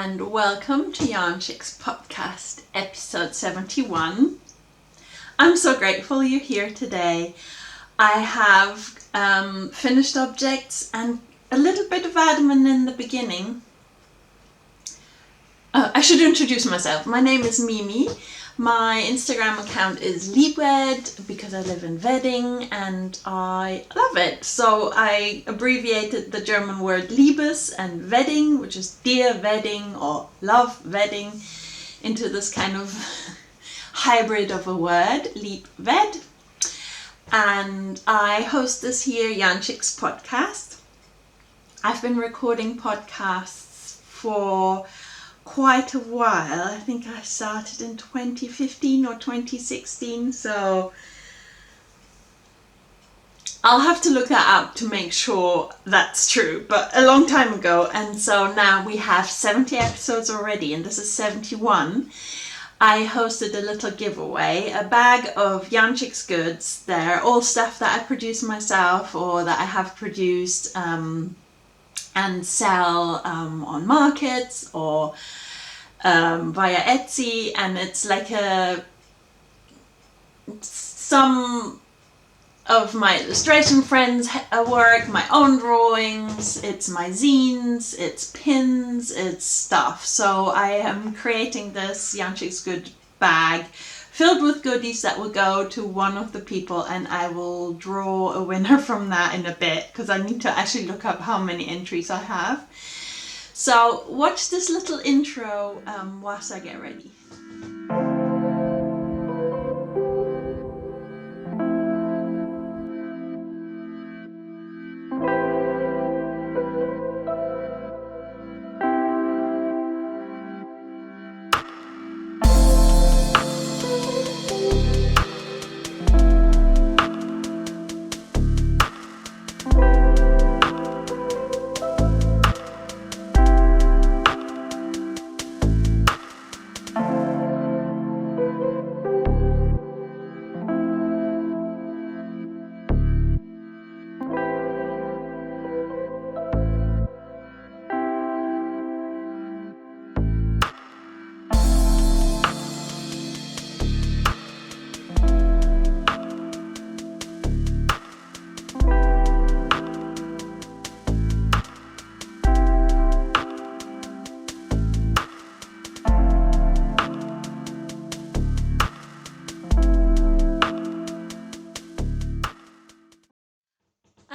and welcome to Yarnchix podcast episode 71. I'm so grateful you're here today. I have finished objects and a little bit of admin in the beginning. I should introduce myself. My name is Mimi. My Instagram account is Liebwed because I live in Wedding and I love it. So I abbreviated the German word Liebes and Wedding, which is dear Wedding or love Wedding, into this kind of hybrid of a word, Liebwed. And I host this here Yarnchix podcast. I've been recording podcasts for quite a while. I think I started in 2015 or 2016, so I'll have to look that up to make sure that's true, but a long time ago. And so now we have 70 episodes already, and this is 71. I hosted a little giveaway, a bag of Yarnchix goods. They're all stuff that I produce myself or that I have produced and sell on markets or via Etsy, and it's like some of my illustration friends' work, my own drawings, it's my zines, it's pins, it's stuff. So I am creating this Yarnchix good bag filled with goodies that will go to one of the people, and I will draw a winner from that in a bit because I need to actually look up how many entries I have. So watch this little intro whilst I get ready.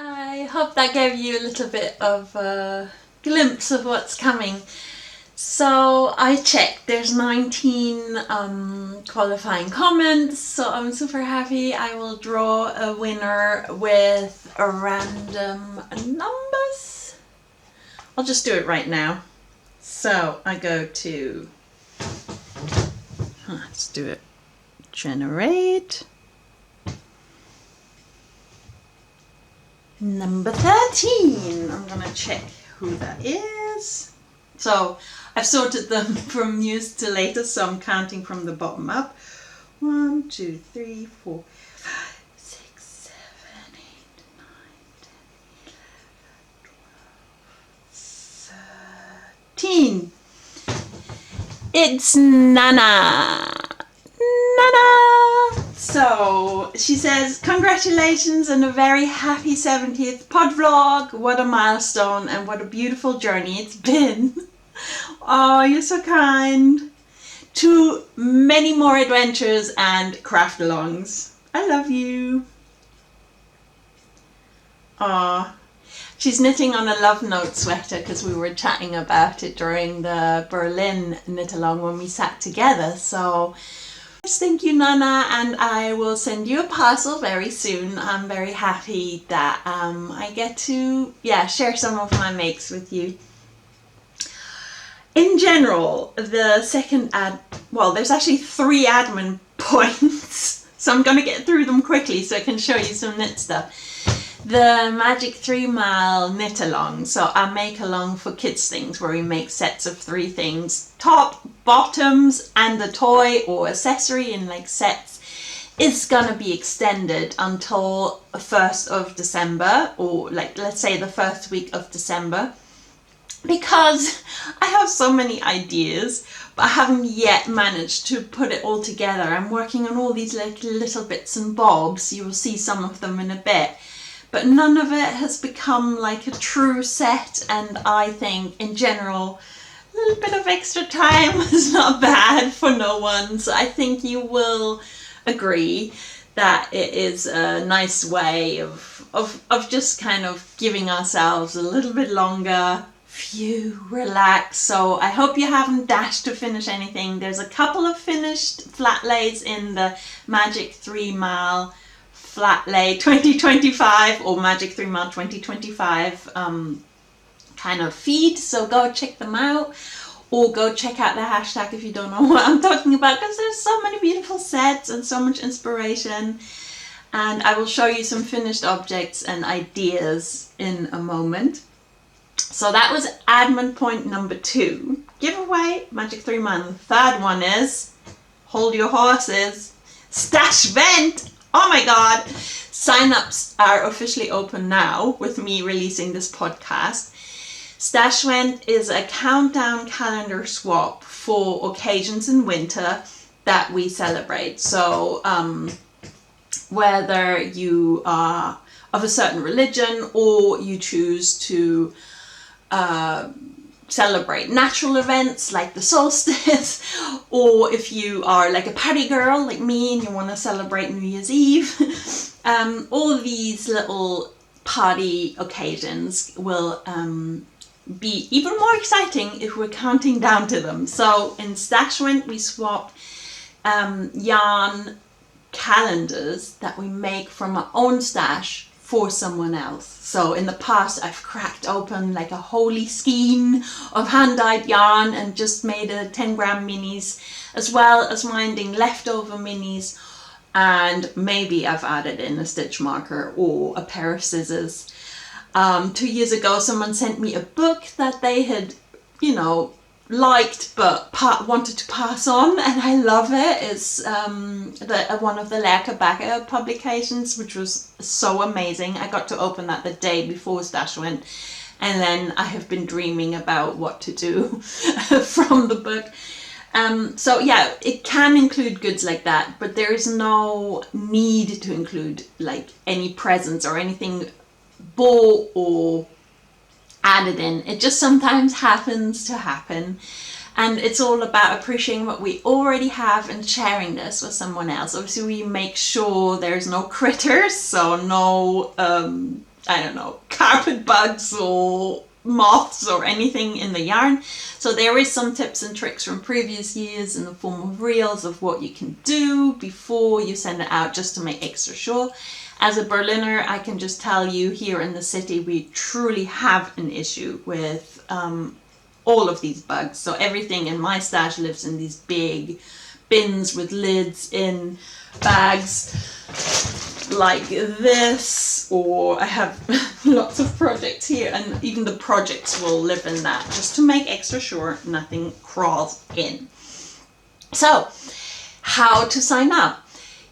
I hope that gave you a little bit of a glimpse of what's coming. So I checked, there's 19 qualifying comments, so I'm super happy. I will draw a winner with a random numbers. I'll just do it right now. So I go to, let's do it, generate. Number 13. I'm gonna check who that is. So I've sorted them from newest to latest, so I'm counting from the bottom up. 1, 2, 3, 4, 5, 6, 7, 8, 9, 10, 11, 12, 13. It's Nana. Nana! So she says, congratulations and a very happy 70th pod vlog. What a milestone and what a beautiful journey it's been. Oh, you're so kind. To many more adventures and craft alongs. I love you. Oh, she's knitting on a love note sweater because we were chatting about it during the Berlin knit along when we sat together. So thank you, Nana, and I will send you a parcel very soon. I'm very happy that I get to share some of my makes with you. In general, the second there's actually 3 admin points, so I'm going to get through them quickly so I can show you some knit stuff. The Magic 3 Mile knit along, so I make along for kids things where we make sets of 3 things, top, bottoms and a toy or accessory in like sets, is gonna be extended until 1st of December, or like let's say the first week of December. because I have so many ideas, but I haven't yet managed to put it all together. I'm working on all these little bits and bobs. You will see some of them in a bit, but none of it has become like a true set, and I think in general a little bit of extra time is not bad for no one. So I think you will agree that it is a nice way of just kind of giving ourselves a little bit longer, relax. So I hope you haven't dashed to finish anything. There's a couple of finished flat lays in the Magic 3 Mile Flat Lay 2025 or Magic 3 Mile 2025 kind of feed, so go check them out, or go check out the hashtag if you don't know what I'm talking about, because there's so many beautiful sets and so much inspiration. And I will show you some finished objects and ideas in a moment. So that was admin point number 2. Giveaway, Magic 3 Mile. The third one is, hold your horses, Stashvent. Oh my god! Sign-ups are officially open now with me releasing this podcast. Stashvent is a countdown calendar swap for occasions in winter that we celebrate. So whether you are of a certain religion or you choose to celebrate natural events like the solstice, or if you are like a party girl like me and you want to celebrate New Year's Eve, all of these little party occasions will be even more exciting if we're counting down to them. So in Stashvent we swap yarn calendars that we make from our own stash for someone else. So in the past I've cracked open like a holy skein of hand-dyed yarn and just made a 10-gram minis, as well as minding leftover minis, and maybe I've added in a stitch marker or a pair of scissors. 2 years ago someone sent me a book that they had, you know, liked but wanted to pass on, and I love it. It's one of the Lerke publications, which was so amazing. I got to open that the day before Stashvent, and then I have been dreaming about what to do from the book. So yeah, it can include goods like that, but there is no need to include like any presents or anything bought or added in. It just sometimes happens to happen, and it's all about appreciating what we already have and sharing this with someone else. Obviously we make sure there's no critters, so no I don't know, carpet bugs or moths or anything in the yarn. So there is some tips and tricks from previous years in the form of reels of what you can do before you send it out, just to make extra sure. As a Berliner, I can just tell you, here in the city we truly have an issue with all of these bugs. So everything in my stash lives in these big bins with lids in bags like this, or I have lots of projects here, and even the projects will live in that, just to make extra sure nothing crawls in. So how to sign up?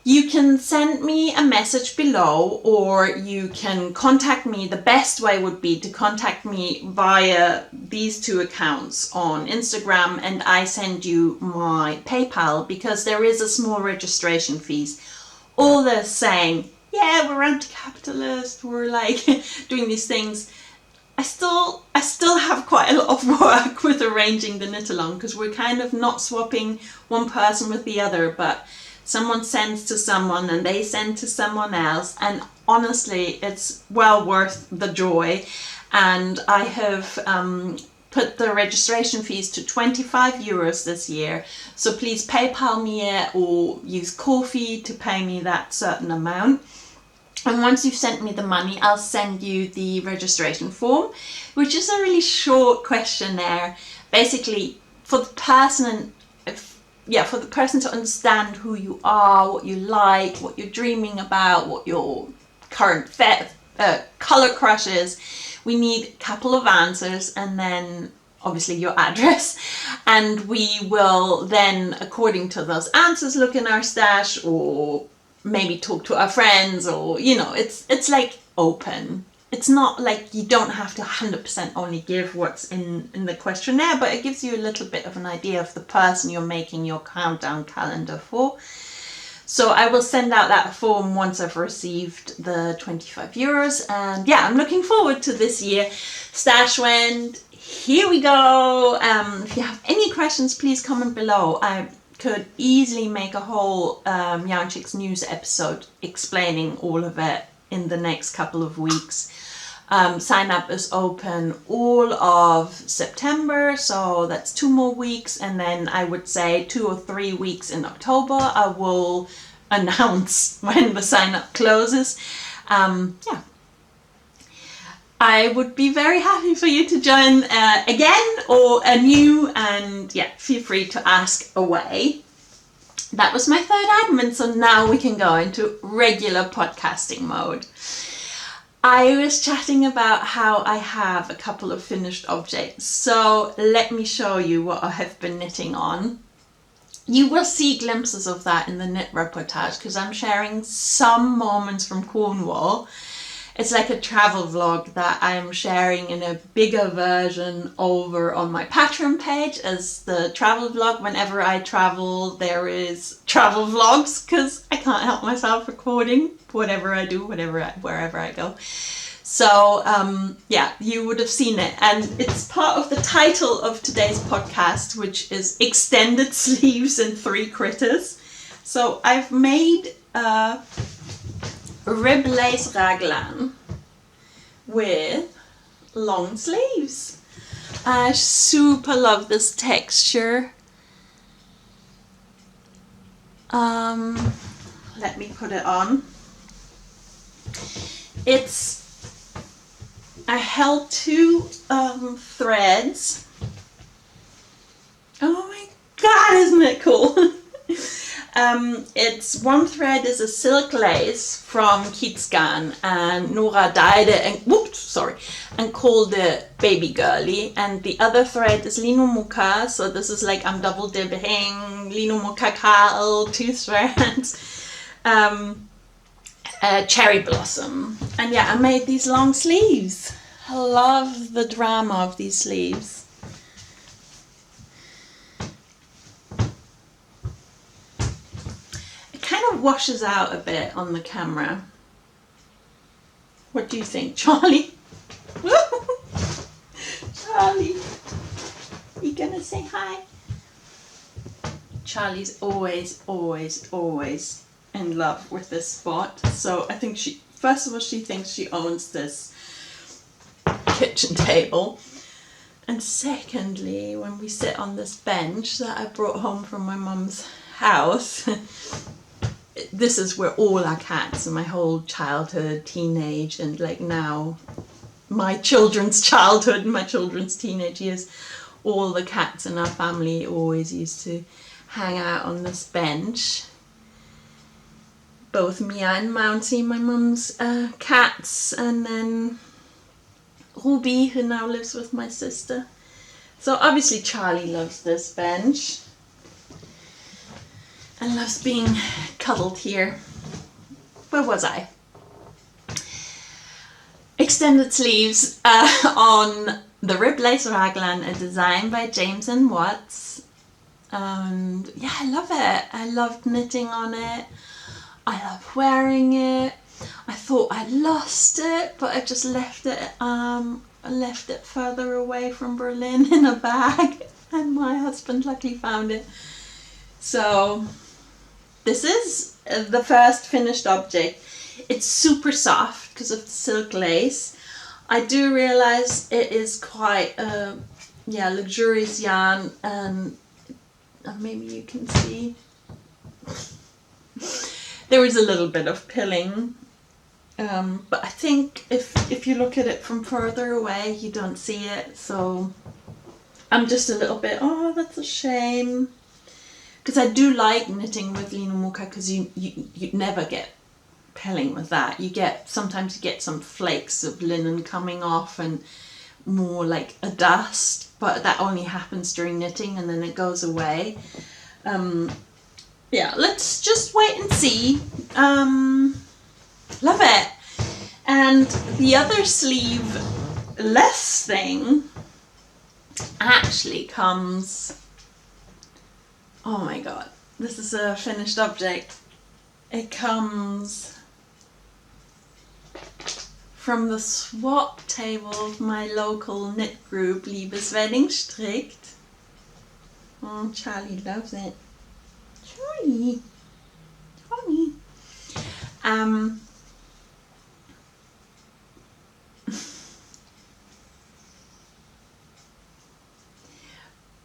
You can send me a message below, or you can contact me. The best way would be to contact me via these 2 accounts on Instagram, and I send you my PayPal, because there is a small registration fees. All they're saying, yeah, we're anti-capitalist, we're like doing these things. I still have quite a lot of work with arranging the knit along, because we're kind of not swapping one person with the other, but someone sends to someone and they send to someone else, and honestly it's well worth the joy. And I have put the registration fees to 25 euros this year, so please PayPal me it or use Ko-fi to pay me that certain amount. And once you've sent me the money, I'll send you the registration form, which is a really short questionnaire, basically for the person to understand who you are, what you like, what you're dreaming about, what your current color crush is. We need a couple of answers, and then obviously your address, and we will then, according to those answers, look in our stash or maybe talk to our friends, or, you know, it's like open. it's not like you don't have to 100% only give what's in the questionnaire, but it gives you a little bit of an idea of the person you're making your countdown calendar for. So I will send out that form once I've received the 25 euros. And yeah, I'm looking forward to this year. Stashvent, here we go. If you have any questions, please comment below. I could easily make a whole Yarnchix news episode explaining all of it in the next couple of weeks. Sign up is open all of September, so that's 2 more weeks, and then I would say 2 or 3 weeks in October I will announce when the sign up closes. Yeah, I would be very happy for you to join again or anew, and yeah, feel free to ask away. That was my 3rd admin, so now we can go into regular podcasting mode. I was chatting about how I have a couple of finished objects, so let me show you what I have been knitting on. You will see glimpses of that in the knit reportage because I'm sharing some moments from Cornwall. It's like a travel vlog that I'm sharing in a bigger version over on my Patreon page as the travel vlog. Whenever I travel, there is travel vlogs because I can't help myself recording whatever I do, wherever I go. So yeah, you would have seen it, and it's part of the title of today's podcast, which is Extended Sleeves and 3 Critters. So I've made a rib lace raglan with long sleeves. I super love this texture. Let me put it on. I held 2 threads. Oh my god, isn't it cool? It's one thread is a silk lace from Kiezgarn, and Nora dyed it and called it Baby Girly, and the other thread is lino muka, so this is like I'm double dipping lino muka Carl, 2 threads, cherry blossom, and yeah, I made these long sleeves. I love the drama of these sleeves. Kind of washes out a bit on the camera. What do you think, Charlie? Charlie, you gonna say hi? Charlie's always in love with this spot. So I think first of all, she thinks she owns this kitchen table. And secondly, when we sit on this bench that I brought home from my mum's house, this is where all our cats and my whole childhood, teenage, and like now my children's childhood and my children's teenage years, all the cats in our family always used to hang out on this bench. Both Mia and Mounty, my mum's cats, and then Ruby, who now lives with my sister. So obviously Charlie loves this bench and loves being cuddled here. Where was I? Extended sleeves on the rib lace raglan, a design by James and Watts. And yeah, I love it. I loved knitting on it. I love wearing it. I thought I lost it, but I just left it further away from Berlin in a bag, and my husband luckily found it. So this is the first finished object. It's super soft because of the silk lace. I do realize it is quite luxurious yarn, and maybe you can see there is a little bit of pilling, but I think if you look at it from further away you don't see it, so I'm just a little bit, oh, that's a shame, because I do like knitting with lino muka because you never get pilling with that. Sometimes you get some flakes of linen coming off and more like a dust, but that only happens during knitting and then it goes away. Yeah, let's just wait and see. Love it. And the other sleeve-less thing actually comes, oh my god, this is a finished object. It comes from the swap table of my local knit group, Liebes Wedding Strickt. Oh, Charlie loves it. Charlie. Charlie.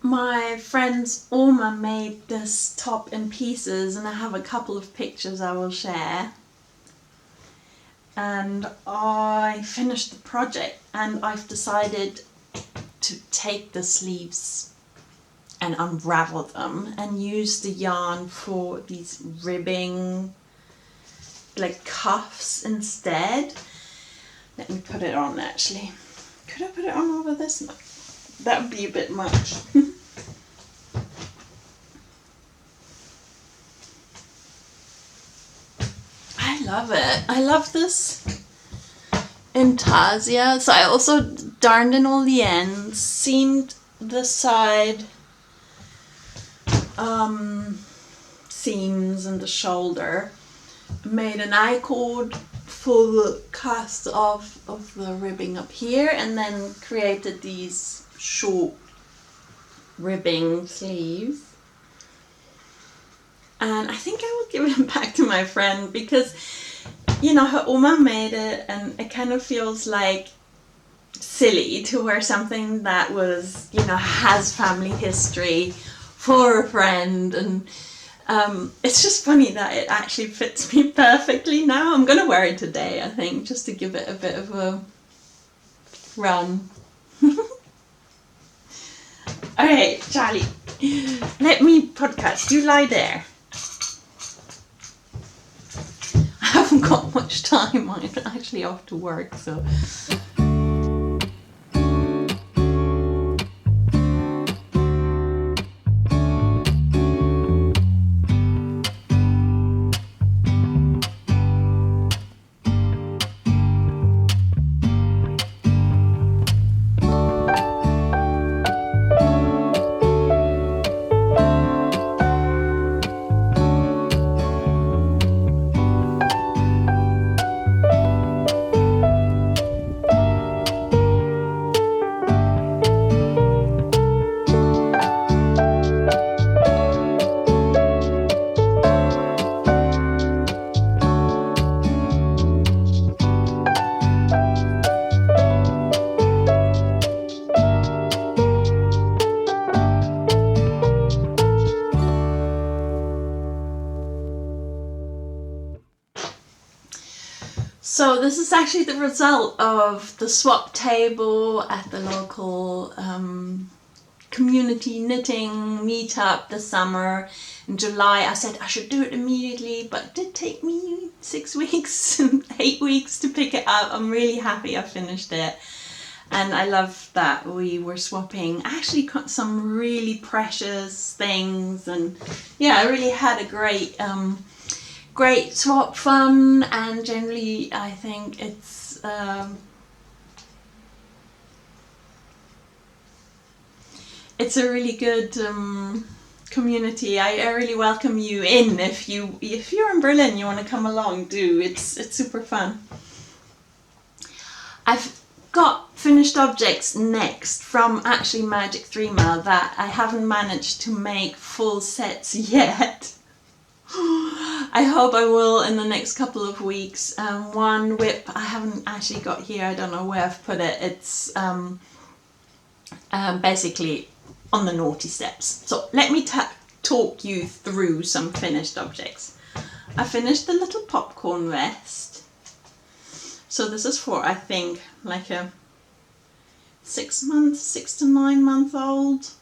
My friend's Oma made this top in pieces, and I have a couple of pictures I will share. And I finished the project, and I've decided to take the sleeves and unravel them and use the yarn for these ribbing like cuffs instead. Let me put it on actually. Could I put it on over this? No, that would be a bit much. I love it. I love this intarsia. So I also darned in all the ends, seamed the side seams and the shoulder, made an I-cord for the cast of the ribbing up here, and then created these short ribbing sleeves. And I think I will give it back to my friend because, you know, her Oma made it, and it kind of feels like silly to wear something that was, you know, has family history for a friend. And it's just funny that it actually fits me perfectly now. I'm gonna wear it today, I think, just to give it a bit of a run. Alright, Charlie, let me podcast. You lie there. I haven't got much time. I'm actually off to work, so. So this is actually the result of the swap table at the local community knitting meetup this summer in July. I said I should do it immediately, but it did take me 6 weeks, 8 weeks to pick it up. I'm really happy I finished it. And I love that we were swapping. I actually got some really precious things, and yeah, I really had a great great swap fun, and generally I think it's a really good community. I really welcome you in. If you're in Berlin, you want to come along, do. It's super fun. I've got finished objects next from actually Magic 3 Mail that I haven't managed to make full sets yet. I hope I will in the next couple of weeks. One whip I haven't actually got here. I don't know where I've put it. It's basically on the naughty steps. So let me talk you through some finished objects. I finished the little popcorn vest. So this is for, I think, like a 6 to 9 month old.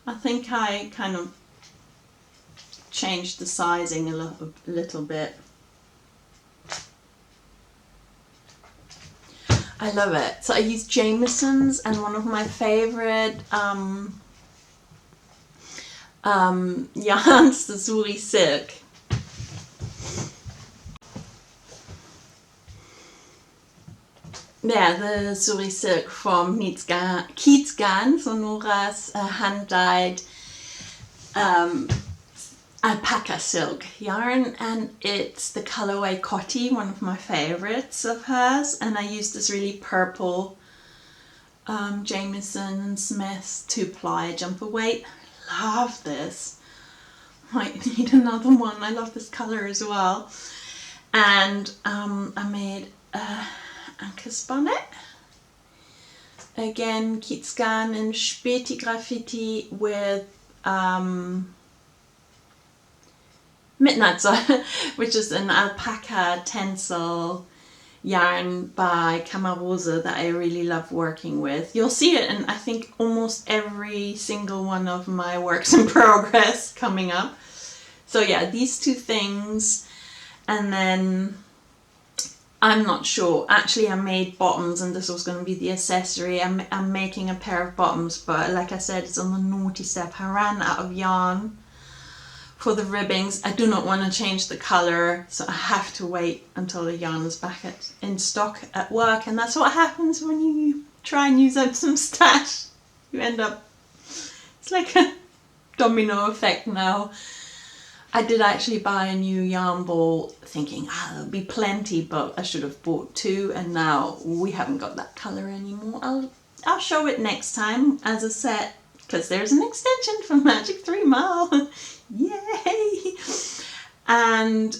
I think I kind of changed the sizing a little bit. I love it. So I used Jameson's and one of my favorite yarns, the Suri Silk. yeah, the Suri silk from Kiezgarn, so Nora's hand-dyed alpaca silk yarn, and it's the colorway Cotti, one of my favorites of hers, and I used this really purple Jameson Smith 2-ply jumper weight. Love this. Might need another one. I love this color as well. And I made Anker's bonnet. Again, Kiezgarn and Späti Graffiti with Midnight Sun, which is an alpaca tencel yarn by Camarose that I really love working with. You'll see it in I think almost every single one of my works in progress coming up. So yeah, these two things, and then I'm not sure. Actually, I made bottoms, and this was going to be the accessory. I'm making a pair of bottoms, but like I said, it's on the naughty step. I ran out of yarn for the ribbings. I do not want to change the color, so I have to wait until the yarn is back in stock at work, and that's what happens when you try and use up some stash. You end up, it's like a domino effect now. I did actually buy a new yarn ball thinking, there'll be plenty, but I should have bought 2, and now we haven't got that color anymore. I'll show it next time as a set, because there's an extension for Magic 3 Mile. Yay! And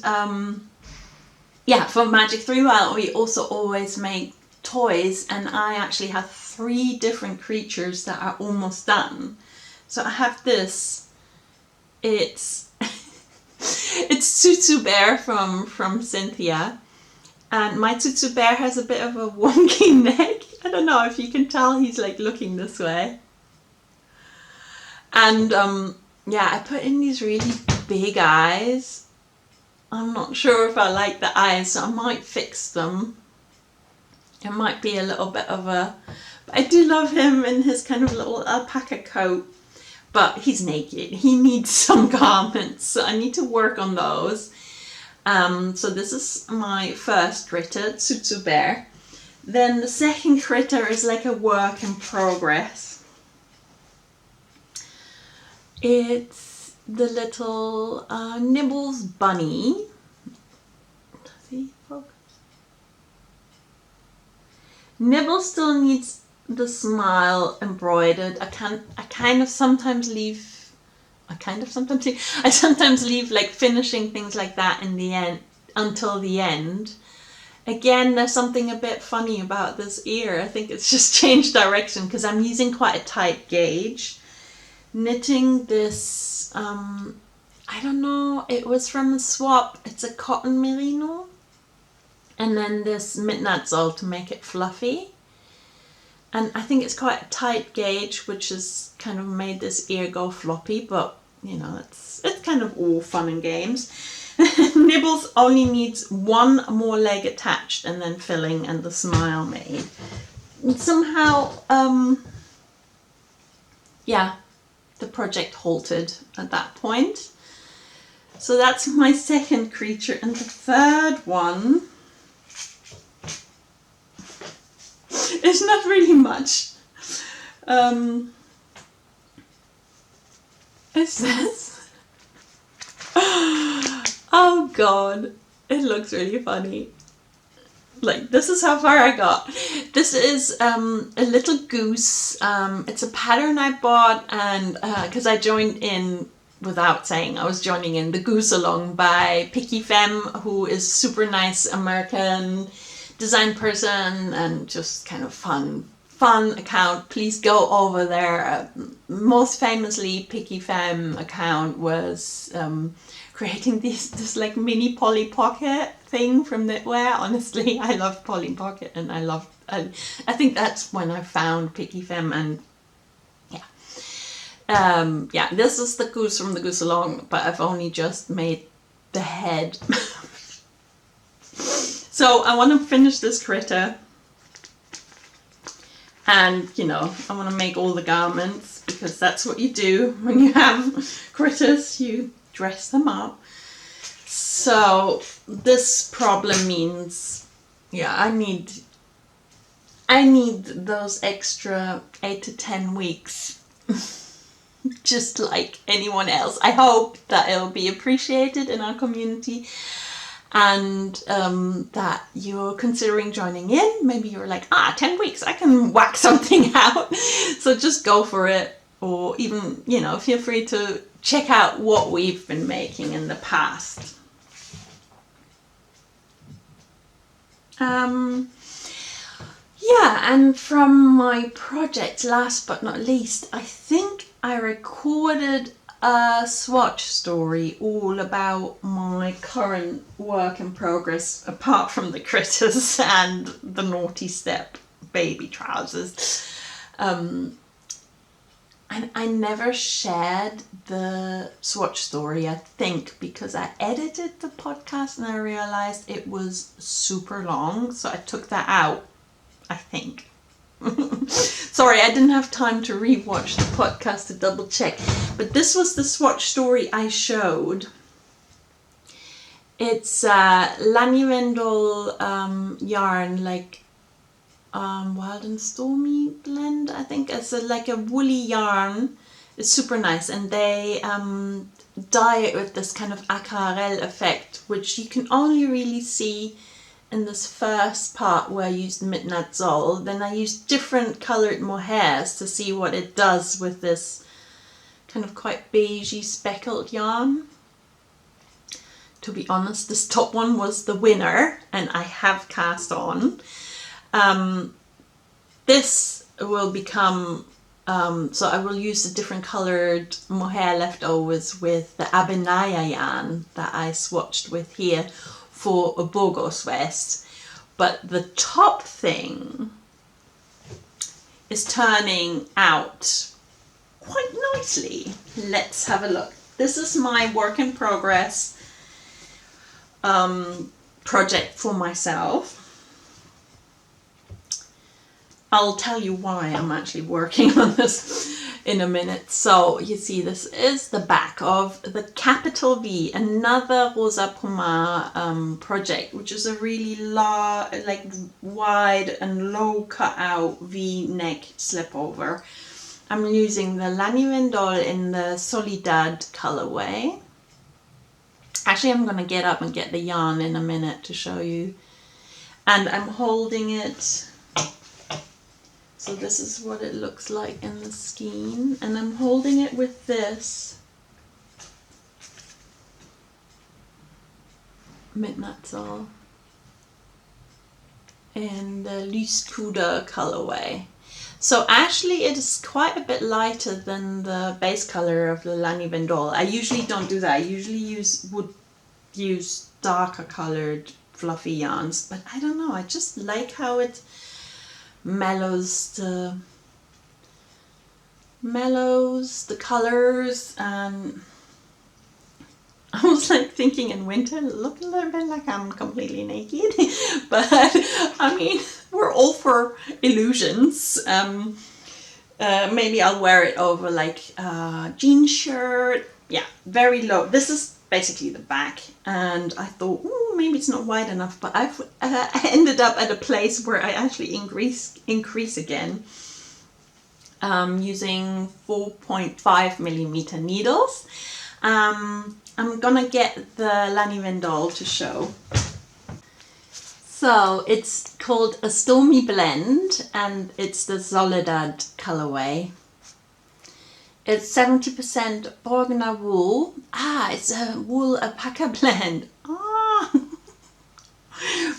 yeah, for Magic 3 Mile we also always make toys, and I actually have 3 different creatures that are almost done. So I have this. It's it's Tsutsu Bear from Cynthia, and my Tsutsu Bear has a bit of a wonky neck. I don't know if you can tell, he's like looking this way. And yeah, I put in these really big eyes. I'm not sure if I like the eyes, so I might fix them. It might be a little bit of a... But I do love him in his kind of little alpaca coat. But he's naked. He needs some garments, so I need to work on those. So this is my first critter, Tsutsu Bear. Then the second critter is like a work in progress. It's the little Nibbles bunny. See, focus. Nibbles still needs the smile embroidered. I sometimes leave like finishing things like that in the end until the end. Again, there's something a bit funny about this ear. I think it's just changed direction because I'm using quite a tight gauge. Knitting this, I don't know, it was from a swap. It's a cotton merino. And then this midnight sole to make it fluffy. And I think it's quite a tight gauge, which has kind of made this ear go floppy, but you know, it's kind of all fun and games. Nibbles only needs 1 more leg attached and then filling and the smile made. And somehow, yeah, the project halted at that point. So that's my second creature, and the third one is not really much. Is this? Oh god, it looks really funny. Like, this is how far I got. This is a little goose. It's a pattern I bought, and because I joined in without saying I was joining in the Goose Along by Picky Femme, who is super nice American design person and just kind of fun account. Please go over there. Most famously, Picky Femme account was creating this like mini Polly Pocket thing from knitwear. Honestly, I love Polly Pocket, and I think that's when I found Picky Femme, and yeah, this is the goose from the Goose Along, but I've only just made the head. So I want to finish this critter, and you know, I want to make all the garments, because that's what you do when you have critters, you dress them up. So this problem means, yeah, I need I need those extra 8 to 10 weeks, just like anyone else. I hope that it'll be appreciated in our community, and that you're considering joining in. Maybe you're like, 10 weeks, I can whack something out. So just go for it, or even, you know, feel free to check out what we've been making in the past. Yeah, and from my project, last but not least, I think I recorded a Swatch story all about my current work in progress, apart from the critters and the naughty step baby trousers. And I never shared the Swatch story, I think, because I edited the podcast and I realized it was super long, so I took that out, I think. Sorry, I didn't have time to rewatch the podcast to double check, but this was the Swatch story I showed. It's Lavendel yarn, like Wild and Stormy blend, I think. It's like a woolly yarn. It's super nice, and they dye it with this kind of aquarelle effect, which you can only really see in this first part where I used Midnight Sol. Then I used different colored mohairs to see what it does with this kind of quite beigey speckled yarn. To be honest, this top one was the winner, and I have cast on. This will become, so I will use the different colored mohair leftovers with the Abenaya yarn that I swatched with here for a Burgos West. But the top thing is turning out quite nicely. Let's have a look. This is my work in progress project for myself. I'll tell you why I'm actually working on this in a minute. So you see, this is the back of the capital V, another Rosa Puma project, which is a really like wide and low cut out V neck slip over. I'm using the Lavendel in the Soledad colorway. Actually, I'm gonna get up and get the yarn in a minute to show you. And I'm holding it. So this is what it looks like in the skein, and I'm holding it with this Midnight Sol in the Loose Puder colorway. So actually it is quite a bit lighter than the base color of the Lavendel. I usually don't do that. I usually would use darker colored fluffy yarns, but I don't know, I just like how it mellows the colors. And I was like thinking in winter, look a little bit like I'm completely naked, but I mean, we're all for illusions. Maybe I'll wear it over like a jean shirt. Yeah, very low. This is basically the back, and I thought, maybe it's not wide enough, but I ended up at a place where I actually increase again, using 4.5 millimeter needles. I'm gonna get the Lavendel to show. So it's called a Stormy Blend, and it's the Soledad colorway. It's 70% Borgner wool. It's a wool alpaca blend.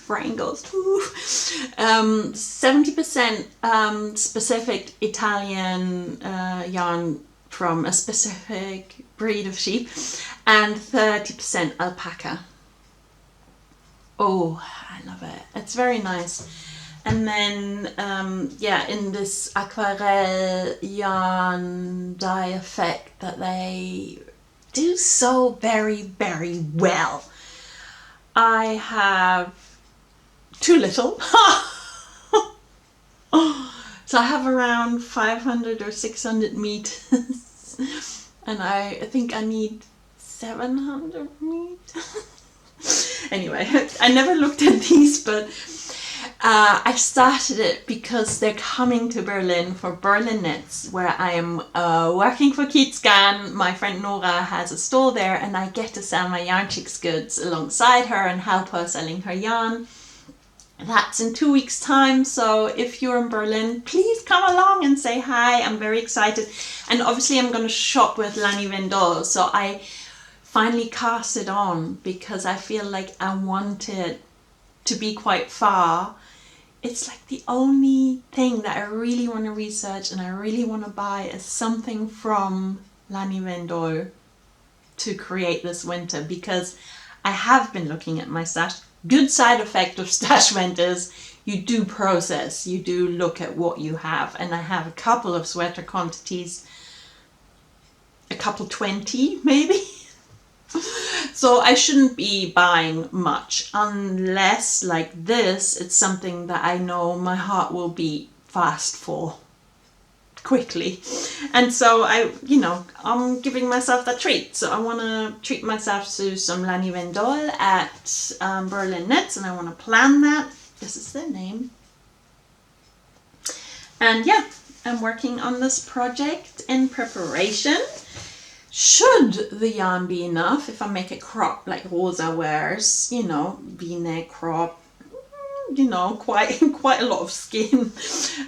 Brain goes. 70% specific Italian yarn from a specific breed of sheep, and 30% alpaca. Oh, I love it. It's very nice. And then, in this aquarelle yarn dye effect that they do so very, very well. I have too little. So I have around 500 or 600 meters. And I think I need 700 meters. Anyway, I never looked at these, but I started it because they're coming to Berlin for Berlin Knits, where I am working for Kiezgarn. My friend Nora has a store there, and I get to sell my Yarnchix goods alongside her and help her selling her yarn. That's in 2 weeks' time, so if you're in Berlin, please come along and say hi. I'm very excited. And obviously I'm going to shop with Lani Vendol, so I finally cast it on because I feel like I want it to be quite far. It's like the only thing that I really want to research and I really want to buy is something from Lani Vendol to create this winter, because I have been looking at my stash. Good side effect of Stashvent is you do process, you do look at what you have, and I have a couple of sweater quantities, a couple 20 maybe. So I shouldn't be buying much unless, like this, it's something that I know my heart will beat fast for quickly. And so I'm giving myself that treat. So I want to treat myself to some Lani Vendol at Berlin Knits, and I want to plan that. This is their name. And yeah, I'm working on this project in preparation. Should the yarn be enough, if I make a crop like Rosa wears, V-neck crop, quite a lot of skin,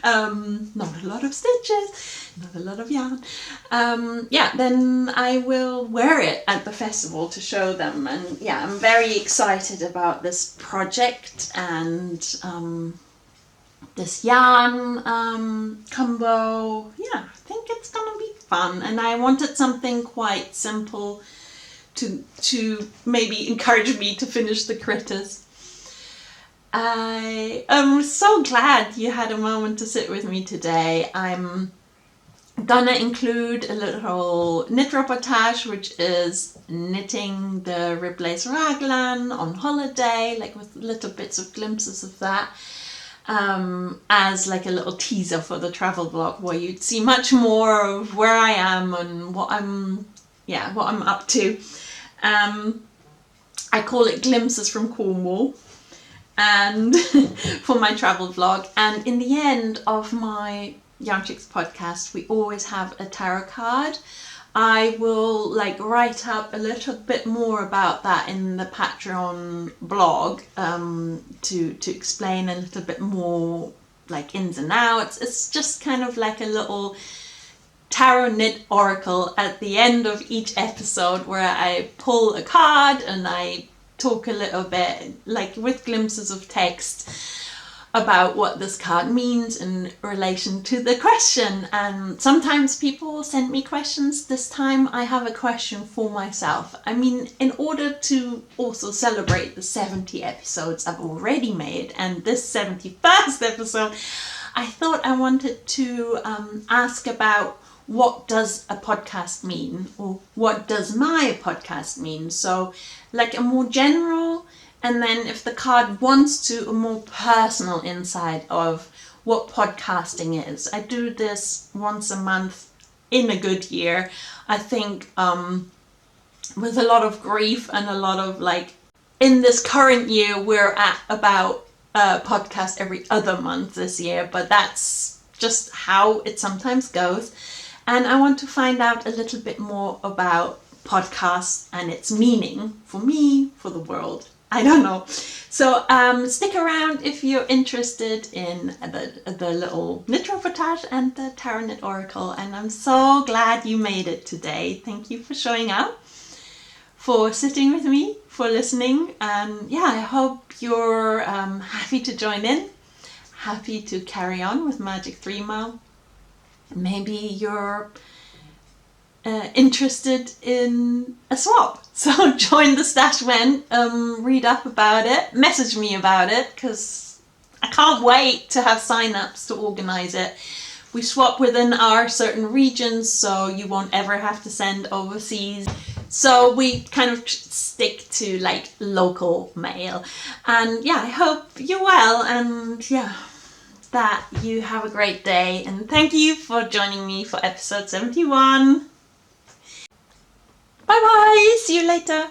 not a lot of stitches, not a lot of yarn, then I will wear it at the festival to show them. And yeah, I'm very excited about this project and this yarn combo. Yeah, I think it's gonna be fun, and I wanted something quite simple to maybe encourage me to finish the critters. I am so glad you had a moment to sit with me today. I'm gonna include a little knit reportage, which is knitting the Ripley's raglan on holiday, like with little bits of glimpses of that, as like a little teaser for the travel vlog, where you'd see much more of where I am and what I'm up to. I call it Glimpses from Cornwall, and for my travel vlog. And in the end of my Yarnchix podcast, we always have a tarot card. I will write up a little bit more about that in the Patreon blog, to explain a little bit more ins and outs. It's just kind of like a little tarot knit oracle at the end of each episode, where I pull a card and I talk a little bit with glimpses of text about what this card means in relation to the question. And sometimes people send me questions. This time I have a question for myself. I mean, in order to also celebrate the 70 episodes I've already made and this 71st episode, I thought I wanted to ask about, what does a podcast mean, or what does my podcast mean? So a more general, and then if the card wants to, a more personal insight of what podcasting is. I do this once a month in a good year. I think with a lot of grief and a lot of in this current year, we're at about a podcast every other month this year, but that's just how it sometimes goes. And I want to find out a little bit more about podcasts and its meaning for me, for the world. I don't know. So stick around if you're interested in the little knit reportage and the tarot knit oracle. And I'm so glad you made it today. Thank you for showing up, for sitting with me, for listening. And yeah, I hope you're happy to join in, happy to carry on with Magic 3 Mile. Maybe you're interested in a swap, so join the Stashvent, read up about it, message me about it, because I can't wait to have sign-ups to organize it. We swap within our certain regions, so you won't ever have to send overseas. So we kind of stick to local mail. And yeah, I hope you're well, and yeah, that you have a great day, and thank you for joining me for episode 71. Bye bye, see you later.